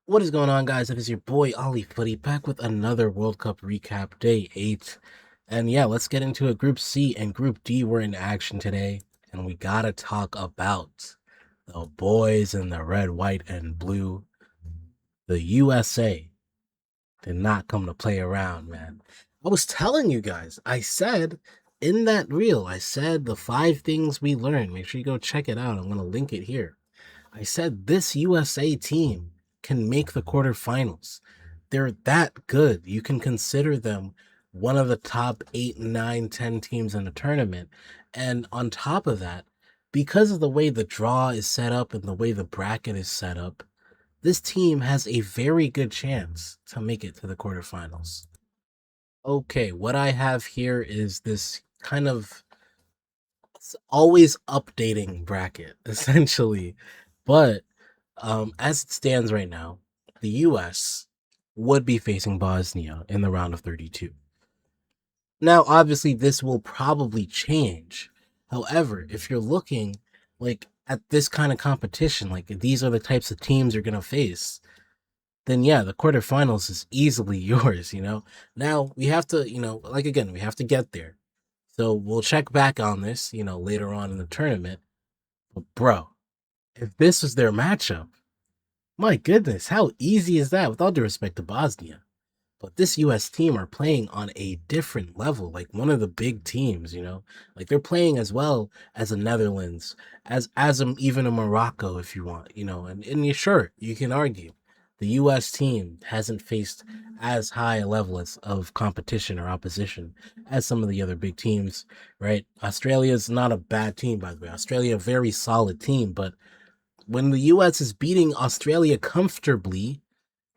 What is going on, guys? It is your boy Ollie Footy back with another World Cup recap, day 8. And yeah, let's get into it. Group C and Group D were in action today, and we gotta talk about the boys in the red, white, and blue. The USA did not come to play around, man. I was telling you guys, I said in that reel, I said the 5 things we learned. Make sure you go check it out. I'm gonna link it here. I said this USA team can make the quarterfinals. They're that good. You can consider them one of the top 8, 9, 10 teams in the tournament. And on top of that, because of the way the draw is set up and the way the bracket is set up, this team has a very good chance to make it to the quarterfinals. Okay, what I have here is this kind of always updating bracket, essentially. But as it stands right now, the US would be facing Bosnia in the round of 32. Now, obviously, this will probably change. However, if you're looking like at this kind of competition, like these are the types of teams you're gonna face, then yeah, the quarterfinals is easily yours. Now we have to, like again, we have to get there. So we'll check back on this, later on in the tournament. But bro, if this was their matchup, my goodness, how easy is that? With all due respect to Bosnia, but this U.S. team are playing on a different level, like one of the big teams. Like they're playing as well as a Netherlands, even a Morocco, if you want. And you sure you can argue the U.S. team hasn't faced as high a level of competition or opposition as some of the other big teams, right? Australia is not a bad team, by the way. Australia, a very solid team, but when the US is beating Australia comfortably,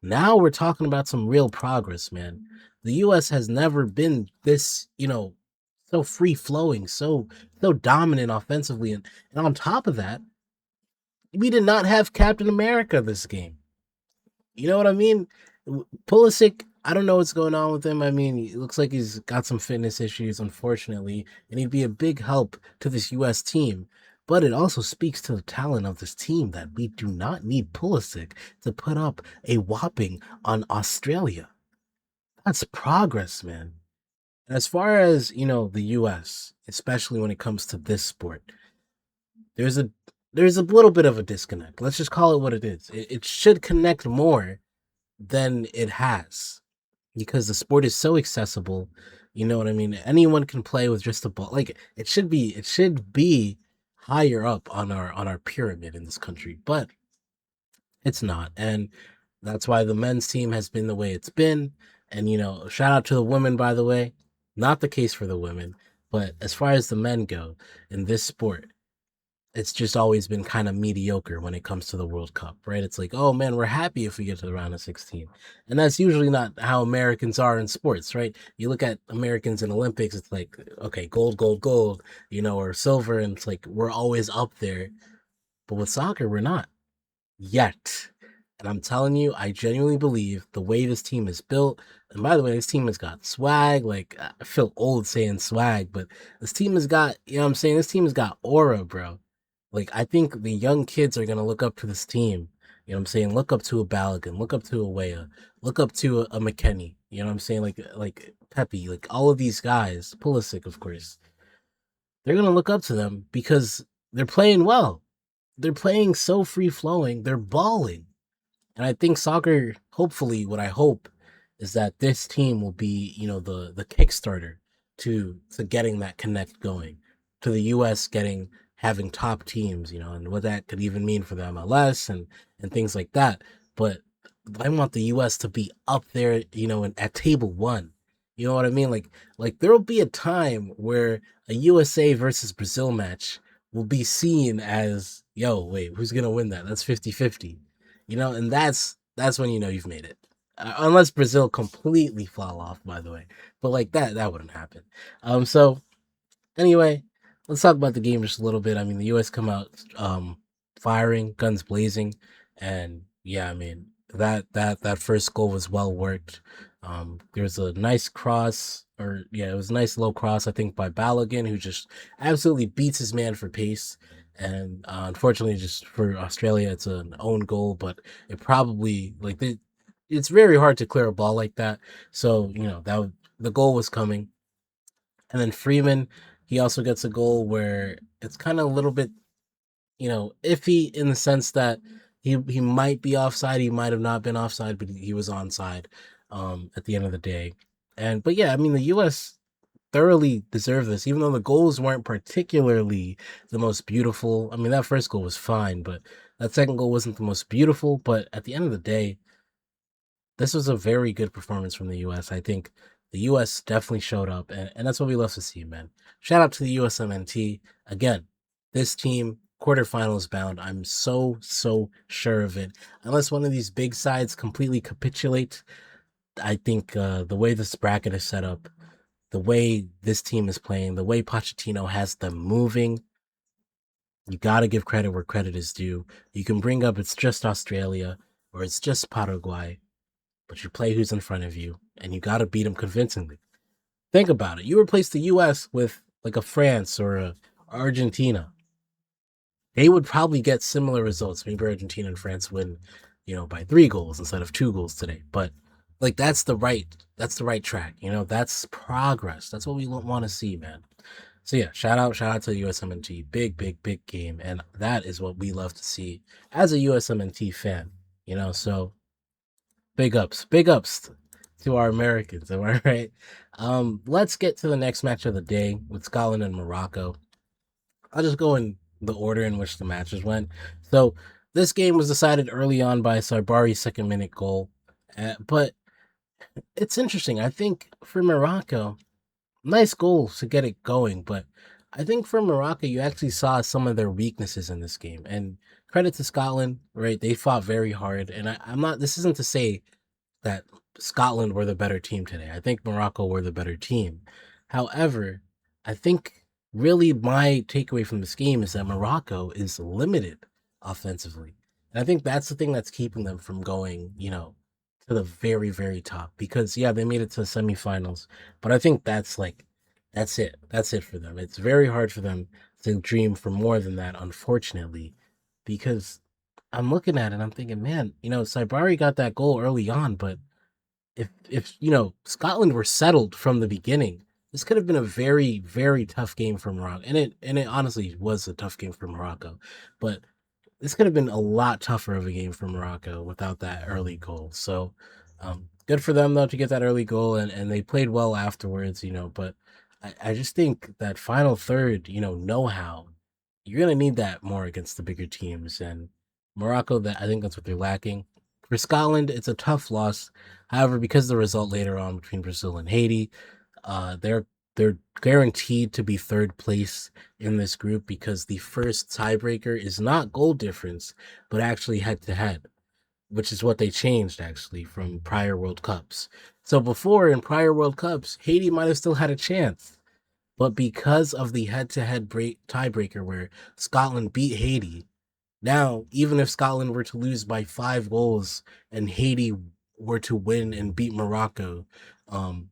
now we're talking about some real progress, man. The US has never been this, so free flowing, so dominant offensively. And on top of that, we did not have Captain America this game. You know what I mean? Pulisic, I don't know what's going on with him. I mean, it looks like he's got some fitness issues, unfortunately, and he'd be a big help to this U.S. team. But it also speaks to the talent of this team that we do not need Pulisic to put up a whopping on Australia. That's progress, man. And as far as, the US, especially when it comes to this sport, there's a there's a little bit of a disconnect. Let's just call it what it is. It should connect more than it has because the sport is so accessible. You know what I mean? Anyone can play with just a ball. Like it should be higher up on our pyramid in this country, but it's not. And that's why the men's team has been the way it's been. And shout out to the women, by the way. Not the case for the women, but as far as the men go in this sport, it's just always been kind of mediocre when it comes to the World Cup, right? It's like, oh man, we're happy if we get to the round of 16. And that's usually not how Americans are in sports, right? You look at Americans in Olympics, it's like, okay, gold, gold, gold, or silver, and it's like we're always up there. But with soccer, we're not yet. And I'm telling you, I genuinely believe the way this team is built, and by the way, this team has got swag. Like, I feel old saying swag, but this team has got, what I'm saying? This team has got aura, bro. Like, I think the young kids are going to look up to this team. You know what I'm saying? Look up to a Balogun, look up to a Weah, look up to a McKennie. You know what I'm saying? Like Pepe, like all of these guys, Pulisic, of course. They're going to look up to them because they're playing well. They're playing so free flowing. They're balling. And I think soccer, hopefully, what I hope is that this team will be, the Kickstarter to getting that connect going, to the US having top teams, and what that could even mean for the MLS and things like that. But I want the US to be up there, at table one. You know what I mean? Like there will be a time where a USA versus Brazil match will be seen as, yo, wait, who's gonna win that? That's 50-50. And that's when you've made it. Unless Brazil completely fall off, by the way. But like that wouldn't happen. So anyway, let's talk about the game just a little bit. I mean, the US come out firing, guns blazing, and yeah, I mean, that first goal was well worked. There was a nice cross, or yeah, it was a nice low cross, I think, by Balogun, who just absolutely beats his man for pace. And unfortunately, just for Australia, it's an own goal, but it probably it's very hard to clear a ball like that. So the goal was coming, and then Freeman, he also gets a goal where it's kind of a little bit iffy in the sense that he might be offside, he might have not been offside, but he was onside at the end of the day. But yeah, I mean the US thoroughly deserved this, even though the goals weren't particularly the most beautiful. I mean, that first goal was fine, but that second goal wasn't the most beautiful. But at the end of the day, this was a very good performance from the US. I think the US definitely showed up, and that's what we love to see, man. Shout out to the USMNT. Again, this team, quarterfinals bound. I'm so sure of it. Unless one of these big sides completely capitulate, I think the way this bracket is set up, the way this team is playing, the way Pochettino has them moving, you got to give credit where credit is due. You can bring up it's just Australia or it's just Paraguay, but you play who's in front of you, and you got to beat them convincingly. Think about it. You replace the U.S. with like a France or a Argentina, they would probably get similar results. Maybe Argentina and France win, by 3 goals instead of 2 goals today. But like that's the right track. That's progress. That's what we want to see, man. So yeah, shout out to the USMNT. Big game, and that is what we love to see as a USMNT fan. So big ups to our Americans. Am I right? Let's get to the next match of the day with Scotland and Morocco. I'll just go in the order in which the matches went. So this game was decided early on by Sarbari's second-minute goal, but it's interesting. I think for Morocco, nice goal to get it going, but I think for Morocco, you actually saw some of their weaknesses in this game. And credit to Scotland, right? They fought very hard, and I'm not. This isn't to say that Scotland were the better team today. I think Morocco were the better team. However, I think really my takeaway from this game is that Morocco is limited offensively. And I think that's the thing that's keeping them from going, to the very, very top. Because yeah, they made it to the semifinals, but I think that's it. That's it for them. It's very hard for them to dream for more than that, unfortunately, because I'm looking at it, I'm thinking, man, Saibari got that goal early on, but if Scotland were settled from the beginning, this could have been a very very tough game for Morocco, and it honestly was a tough game for Morocco, but this could have been a lot tougher of a game for Morocco without that early goal. So, good for them though to get that early goal, and they played well afterwards. But I just think that final third, know how, you're gonna need that more against the bigger teams, and Morocco. That I think that's what they're lacking. For Scotland, it's a tough loss. However, because of the result later on between Brazil and Haiti, they're guaranteed to be third place in this group because the first tiebreaker is not goal difference, but actually head to head, which is what they changed actually from prior World Cups. So before in prior World Cups, Haiti might have still had a chance, but because of the head to head tiebreaker where Scotland beat Haiti, now, even if Scotland were to lose by 5 goals and Haiti were to win and beat Morocco on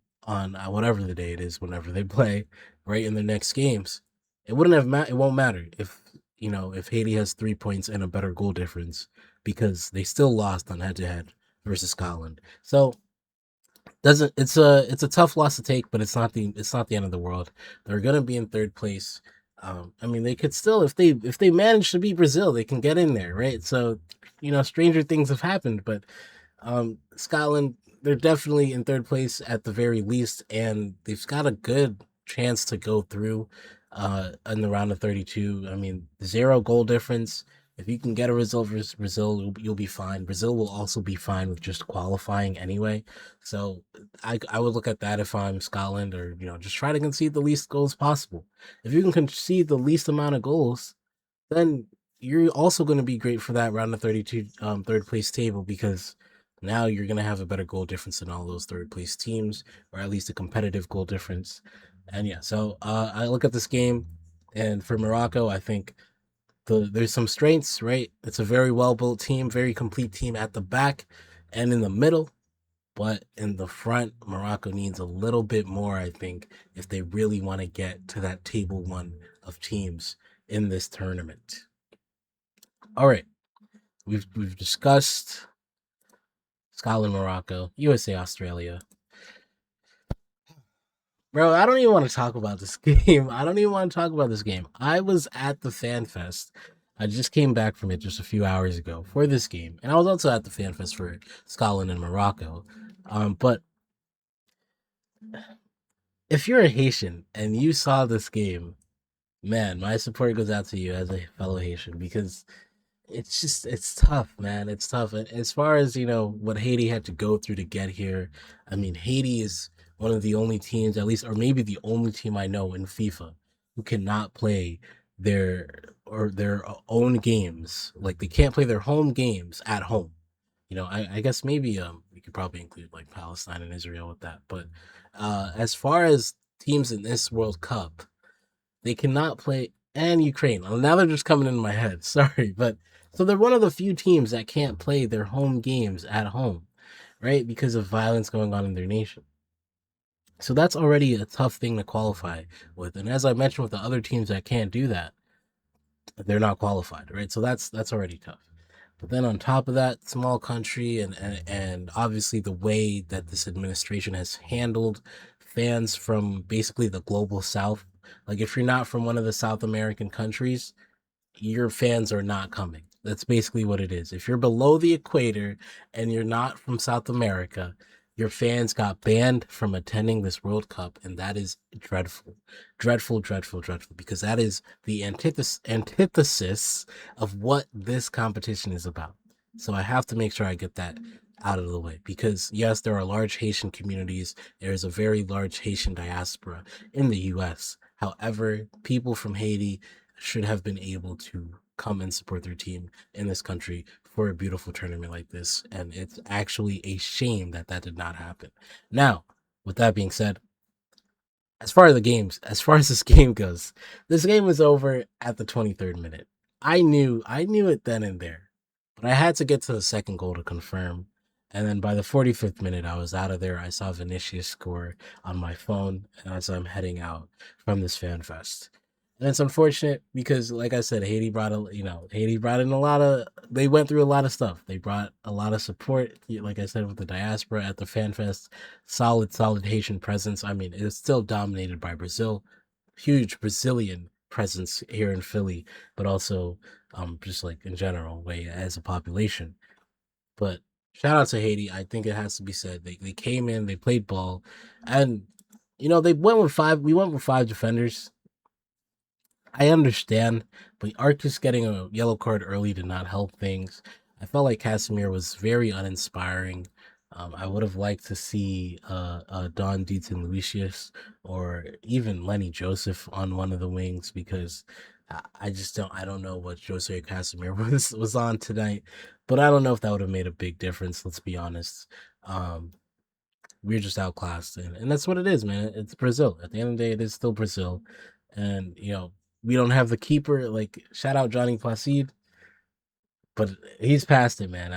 whatever the day it is, whenever they play, right in the next games, it won't matter if Haiti has 3 points and a better goal difference because they still lost on head to head versus Scotland. So doesn't it's a tough loss to take, but it's not the end of the world. They're gonna be in third place. I mean, they could still if they manage to beat Brazil, they can get in there, right? So, stranger things have happened, but Scotland, they're definitely in third place at the very least, and they've got a good chance to go through in the round of 32. I mean, 0 goal difference. If you can get a result versus Brazil, you'll be fine. Brazil will also be fine with just qualifying anyway. So I would look at that if I'm Scotland, or just try to concede the least goals possible. If you can concede the least amount of goals, then you're also going to be great for that round of 32 third place table, because now you're going to have a better goal difference than all those third place teams, or at least a competitive goal difference. And yeah, so I look at this game, and for Morocco, I think there's some strengths, right? It's a very well built team, very complete team at the back and in the middle. But in the front, Morocco needs a little bit more, I think, if they really want to get to that table one of teams. in this tournament. All right, we've discussed Scotland, Morocco, USA, Australia. Bro, I don't even want to talk about this game. I don't even want to talk about this game. I was at the Fan Fest. I just came back from it just a few hours ago for this game, and I was also at the Fan Fest for Scotland and Morocco. But if you're a Haitian and you saw this game, man, my support goes out to you as a fellow Haitian because it's tough, man. It's tough. As far as what Haiti had to go through to get here, I mean, Haiti is one of the only teams, at least, or maybe the only team I know in FIFA who cannot play their their own games. Like they can't play their home games at home. I guess maybe we could probably include like Palestine and Israel with that. But as far as teams in this World Cup, they cannot play, and Ukraine. Now they're just coming into my head. Sorry, but so they're one of the few teams that can't play their home games at home, right? Because of violence going on in their nation. So that's already a tough thing to qualify with. And as I mentioned with the other teams that can't do that, they're not qualified, right? So that's already tough. But then on top of that, small country and obviously the way that this administration has handled fans from basically the global south. Like if you're not from one of the South American countries, your fans are not coming. That's basically what it is. If you're below the equator and you're not from South America, your fans got banned from attending this World Cup, and that is dreadful. Dreadful, dreadful, dreadful, because that is the antithesis of what this competition is about. So I have to make sure I get that out of the way because yes, there are large Haitian communities. There's a very large Haitian diaspora in the US. However, people from Haiti should have been able to come and support their team in this country for a beautiful tournament like this. And it's actually a shame that that did not happen. Now, with that being said, as far as this game goes, this game was over at the 23rd minute. I knew it then and there, but I had to get to the second goal to confirm. And then by the 45th minute, I was out of there. I saw Vinicius score on my phone as I'm heading out from this fan fest. And it's unfortunate because, like I said, Haiti brought in a lot of. They went through a lot of stuff. They brought a lot of support. Like I said, with the diaspora at the fan fest, solid Haitian presence. I mean, it's still dominated by Brazil, huge Brazilian presence here in Philly, but also just like in general, way as a population. But shout out to Haiti. I think it has to be said. They came in, they played ball, and they went with five. We went with five defenders. I understand, but Arcus getting a yellow card early did not help things. I felt like Casimir was very uninspiring. I would have liked to see Don Deaton Lucius or even Lenny Joseph on one of the wings because I just I don't know what Jose Casimir was on tonight, but I don't know if that would have made a big difference. Let's be honest. Um, we're just outclassed, and that's what it is, man. It's Brazil. At the end of the day, it is still Brazil, and we don't have the keeper. Like shout out Johnny Placide, but he's past it, man.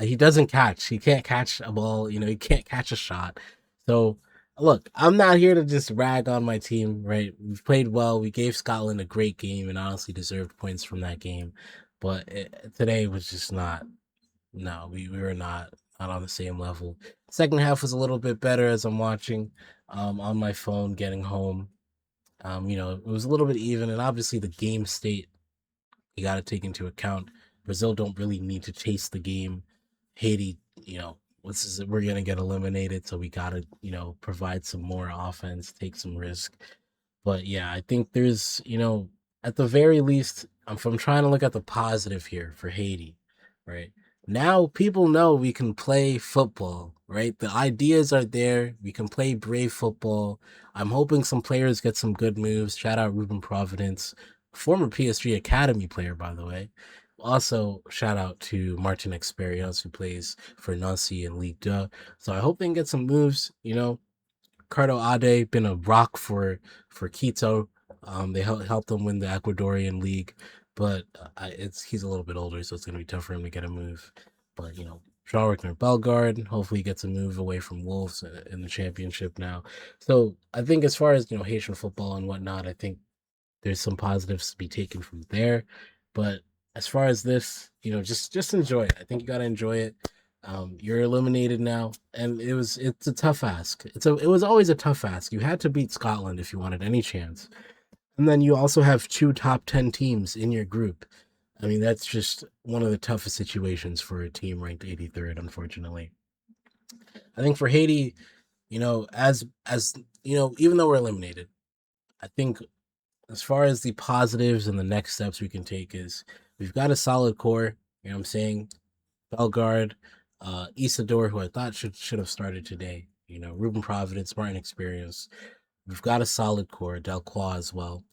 He doesn't catch. He can't catch a ball. He can't catch a shot. So look, I'm not here to just rag on my team. Right, we've played well. We gave Scotland a great game and honestly deserved points from that game, but today was just not. No, we were not on the same level. Second half was a little bit better as I'm watching on my phone getting home. It was a little bit even, and obviously the game state you got to take into account. Brazil don't really need to chase the game. Haiti, we're gonna get eliminated, so we gotta provide some more offense, take some risk. But yeah, I think there's, at the very least, if I'm trying to look at the positive here for Haiti, right? Now people know we can play football, right? The ideas are there. We can play brave football. I'm hoping some players get some good moves. Shout out Ruben Providence, former PSG Academy player, by the way. Also, shout out to Martin Experience, who plays for Nancy and Ligue 2. So I hope they can get some moves, Cardo Ade been a rock for Quito. They helped him win the Ecuadorian league, but he's a little bit older, so it's gonna be tough for him to get a move. But Jean-Rickner Bellegarde, hopefully he gets a move away from Wolves in the championship now. So I think as far as Haitian football and whatnot, I think there's some positives to be taken from there. But as far as this, just enjoy it. I think you gotta enjoy it. You're eliminated now, and it's a tough ask. It was always a tough ask. You had to beat Scotland if you wanted any chance, and then you also have two top 10 teams in your group. I mean, that's just one of the toughest situations for a team ranked 83rd, unfortunately. I think for Haiti, as even though we're eliminated, I think as far as the positives and the next steps we can take is we've got a solid core. You know what I'm saying? Bellegarde, Isidore, who I thought should have started today. Ruben Providence, Martin Experience. We've got a solid core, Delcroix as well.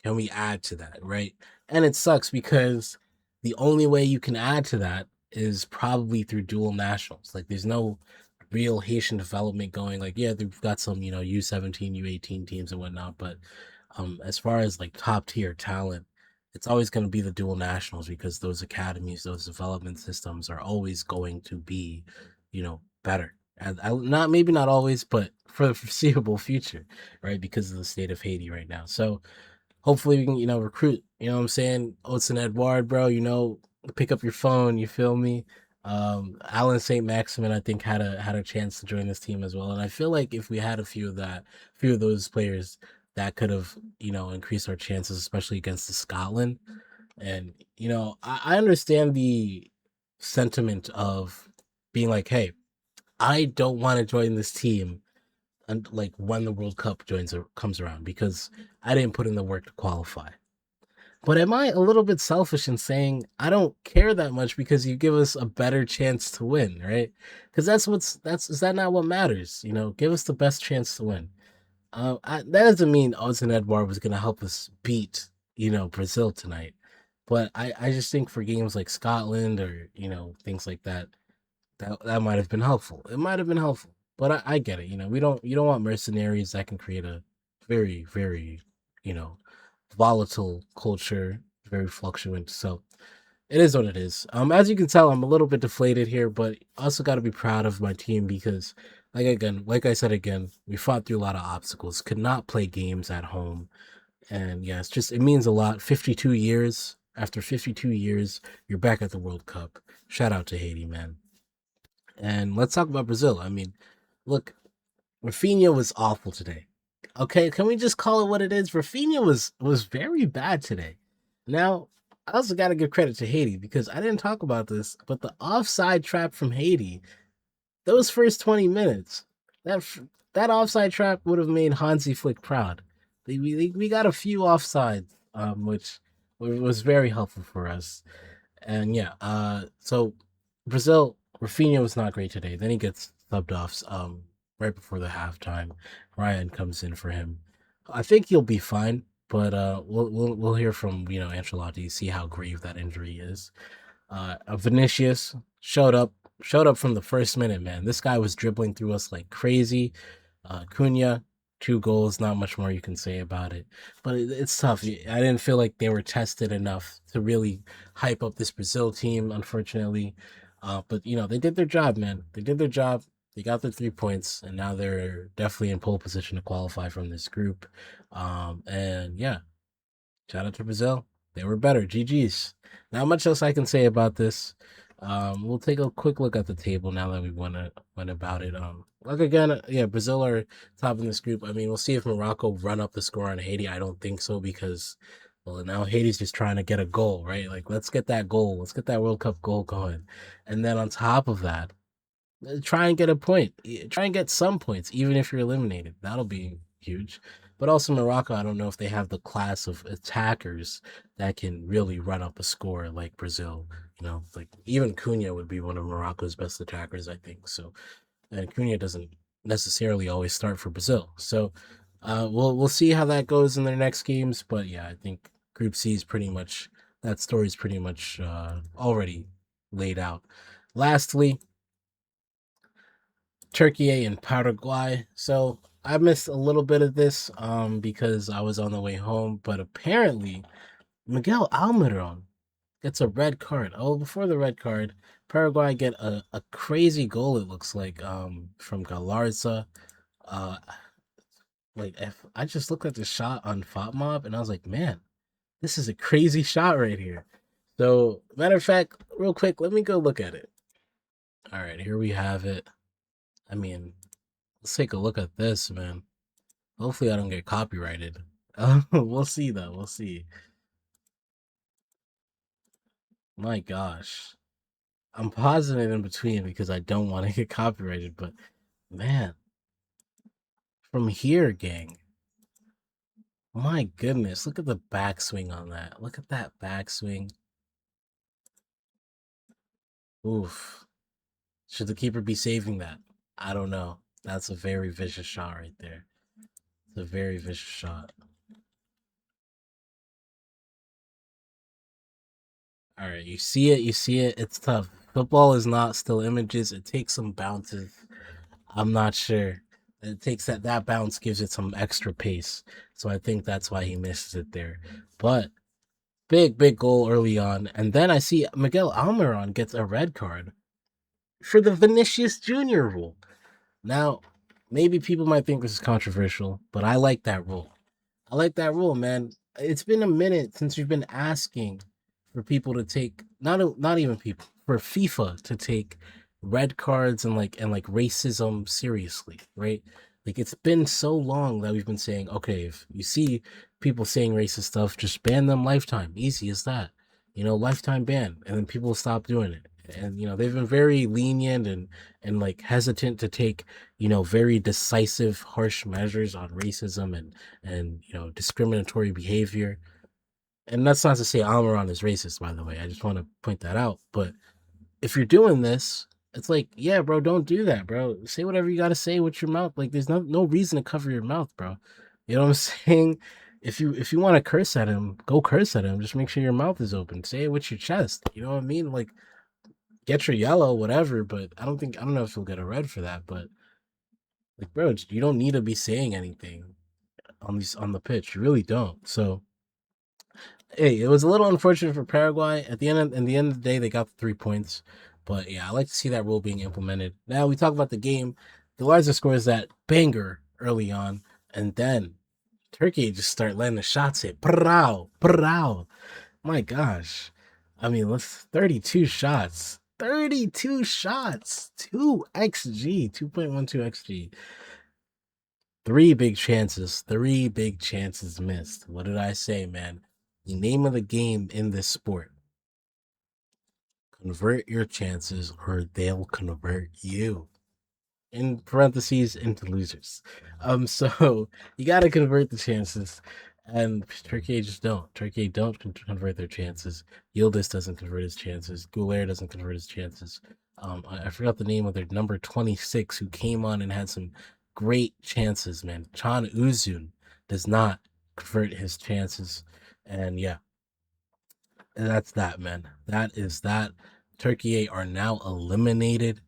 Can we add to that, right? And it sucks because the only way you can add to that is probably through dual nationals. Like, there's no real Haitian development going. Like, yeah, they've got some, U17, U18 teams and whatnot, but as far as like top tier talent, it's always going to be the dual nationals because those academies, those development systems are always going to be, better. And not maybe not always, but for the foreseeable future, right? Because of the state of Haiti right now. So hopefully we can, recruit, what I'm saying? Oats and Edouard, bro, pick up your phone, you feel me? Alan St. Maximin, I think, had a chance to join this team as well. And I feel like if we had few of those players, that could have, increased our chances, especially against the Scotland. And, I understand the sentiment of being like, hey, I don't want to join this team and like when the World Cup comes around because I didn't put in the work to qualify. But am I a little bit selfish in saying I don't care that much because you give us a better chance to win, right? Because that's is that not what matters? Give us the best chance to win. That doesn't mean Odds and Edouard was going to help us beat Brazil tonight, but I just think for games like Scotland or things like that, that might have been helpful. It might have been helpful, but I get it. We don't you don't want mercenaries that can create a very very you know volatile culture, very fluctuant. So it is what it is. As you can tell, I'm a little bit deflated here, but also got to be proud of my team because, like I said again, we fought through a lot of obstacles. Could not play games at home, and yeah, it means a lot. 52 years after 52 years, you're back at the World Cup. Shout out to Haiti, man. And let's talk about Brazil. I mean, look, Rafinha was awful today. Okay, can we just call it what it is? Rafinha was very bad today. Now, I also got to give credit to Haiti because I didn't talk about this, but the offside trap from Haiti, those first 20 minutes, that offside trap would have made Hansi Flick proud. We got a few offsides, which was very helpful for us. And yeah, so Brazil, Rafinha was not great today. Then he gets subbed off right before the halftime. Ryan comes in for him. I think he'll be fine, but we'll hear from Ancelotti, see how grave that injury is. Vinicius showed up from the first minute, man. This guy was dribbling through us like crazy. Cunha, 2 goals, not much more you can say about it. But it's tough. I didn't feel like they were tested enough to really hype up this Brazil team, unfortunately. But they did their job, man. They did their job. They got their 3 points, and now they're definitely in pole position to qualify from this group. And yeah, shout out to Brazil. They were better. GG's. Not much else I can say about this. We'll take a quick look at the table now that we went about it. Like again, yeah, Brazil are top in this group. I mean, we'll see if Morocco run up the score on Haiti. I don't think so because, well, now Haiti's just trying to get a goal, right? Like, let's get that goal. Let's get that World Cup goal going. And then on top of that, try and get a point. Try and get some points, even if you're eliminated. That'll be huge. But also Morocco, I don't know if they have the class of attackers that can really run up a score like Brazil. Like even Cunha would be one of Morocco's best attackers, I think. So, and Cunha doesn't necessarily always start for Brazil. So, we'll see how that goes in their next games. But yeah, I think Group C is pretty much that story is pretty much already laid out. Lastly, Turkiye and Paraguay. So I missed a little bit of this because I was on the way home, but apparently Miguel Almiron gets a red card. Oh, before the red card, Paraguay get a crazy goal, it looks like, from Galarza. Uh Like if I just looked at the shot on FOTMob and I was like, man, this is a crazy shot right here. So matter of fact, real quick, let me go look at it. All right, here we have it. I mean, let's take a look at this, man. Hopefully, I don't get copyrighted. We'll see, though. We'll see. My gosh. I'm pausing it in between because I don't want to get copyrighted, but man, from here, gang. My goodness, look at the backswing on that. Look at that backswing. Oof. Should the keeper be saving that? I don't know. That's a very vicious shot right there. It's a very vicious shot. All right, you see it, you see it. It's tough. Football is not still images. It takes some bounces. I'm not sure. It takes that bounce gives it some extra pace. So I think that's why he misses it there. But big goal early on. And then I see Miguel Almiron gets a red card for the Vinicius Jr. rule. Now, maybe people might think this is controversial, but I like that rule. I like that rule, man. It's been a minute since we've been asking for people to take not even people for FIFA to take red cards and like racism seriously, right? Like it's been so long that we've been saying, okay, if you see people saying racist stuff, just ban them lifetime. Easy as that. Lifetime ban, and then people stop doing it. And they've been very lenient and like hesitant to take very decisive, harsh measures on racism and discriminatory behavior. And that's not to say Almiron is racist, by the way. I just want to point that out. But if you're doing this, it's like, yeah, bro, don't do that, bro. Say whatever you gotta say with your mouth. Like, there's no reason to cover your mouth, bro. You know what I'm saying? If you want to curse at him, go curse at him. Just make sure your mouth is open. Say it with your chest. You know what I mean? Like, get your yellow, whatever. But I don't know if you'll get a red for that. But like, bro, you don't need to be saying anything on the pitch. You really don't. So hey, it was a little unfortunate for Paraguay. In the end of the day, they got the 3 points. But yeah, I like to see that rule being implemented. Now we talk about the game. The largest score is that banger early on, and then Turkey just start letting the shots hit. Prow, prow. My gosh. I mean, let's 32 shots. 32 shots. 2 XG, 2.12 XG. Three big chances. Three big chances missed. What did I say, man? The name of the game in this sport: convert your chances or they'll convert you. In parentheses, into losers. So you got to convert the chances, and Turkey just don't. Turkey don't convert their chances. Yildiz doesn't convert his chances. Goulet doesn't convert his chances. I forgot the name of their number 26 who came on and had some great chances. Man, Chan Uzun does not convert his chances, and yeah, and that's that, man. That is that. Turkey are now eliminated.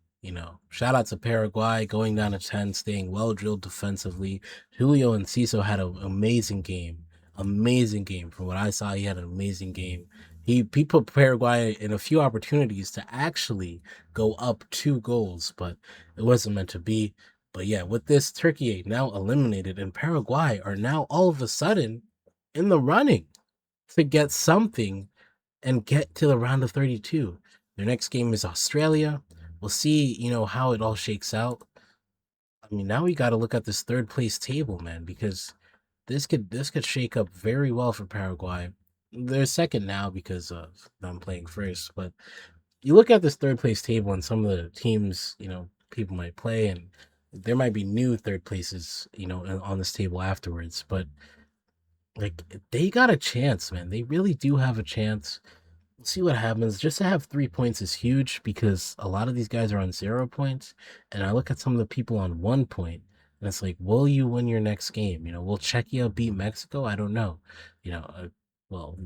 Shout out to Paraguay going down to 10, staying well drilled defensively. Julio and Ciso had an amazing game. Amazing game. From what I saw, he had an amazing game. He put Paraguay in a few opportunities to actually go up 2 goals, but it wasn't meant to be. But yeah, with this, Turkey now eliminated, and Paraguay are now all of a sudden in the running to get something and get to the round of 32. Their next game is Australia. We'll see, how it all shakes out. I mean, now we got to look at this third place table, man, because this could shake up very well for Paraguay. They're second now because of them playing first, but you look at this third place table and some of the teams, people might play, and there might be new third places, on this table afterwards, but like they got a chance, man. They really do have a chance. See what happens. Just to have 3 points is huge because a lot of these guys are on 0 points. And I look at some of the people on 1 point, and it's like, will you win your next game? Will Czechia beat Mexico? I don't know. Well,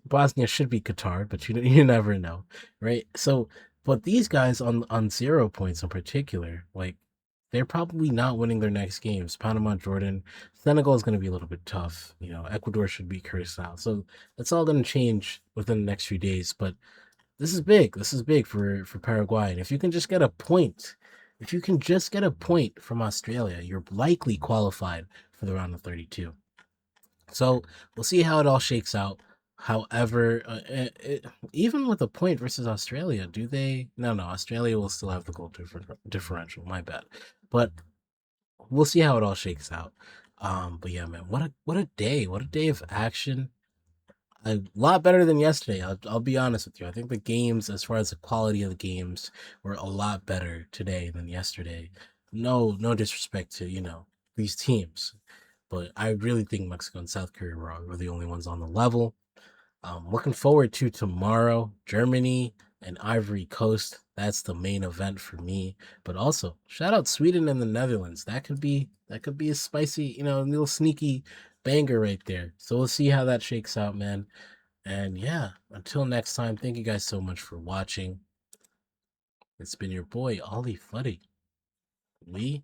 Bosnia should be Qatar, but you never know, right? So, but these guys on 0 points in particular, like they're probably not winning their next games. Panama, Jordan, Senegal is going to be a little bit tough. Ecuador should be cursed out. So that's all going to change within the next few days. But this is big. This is big for Paraguay. And if you can just get a point If you can just get a point from Australia, you're likely qualified for the round of 32. So we'll see how it all shakes out. However, even with a point versus Australia, do they? No, no. Australia will still have the goal differential. My bad. But we'll see how it all shakes out. But yeah, man, what a day! What a day of action! A lot better than yesterday. I'll be honest with you. I think the games, as far as the quality of the games, were a lot better today than yesterday. No disrespect to these teams, but I really think Mexico and South Korea were the only ones on the level. Looking forward to tomorrow, Germany and Ivory Coast. That's the main event for me. But also, shout out Sweden and the Netherlands. That could be a spicy, little sneaky banger right there. So we'll see how that shakes out, man. And yeah, until next time, thank you guys so much for watching. It's been your boy, Ollie Fuddy. We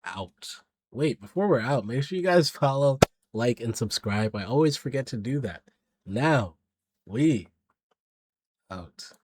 out. Wait, before we're out, make sure you guys follow, like, and subscribe. I always forget to do that. Now, we out.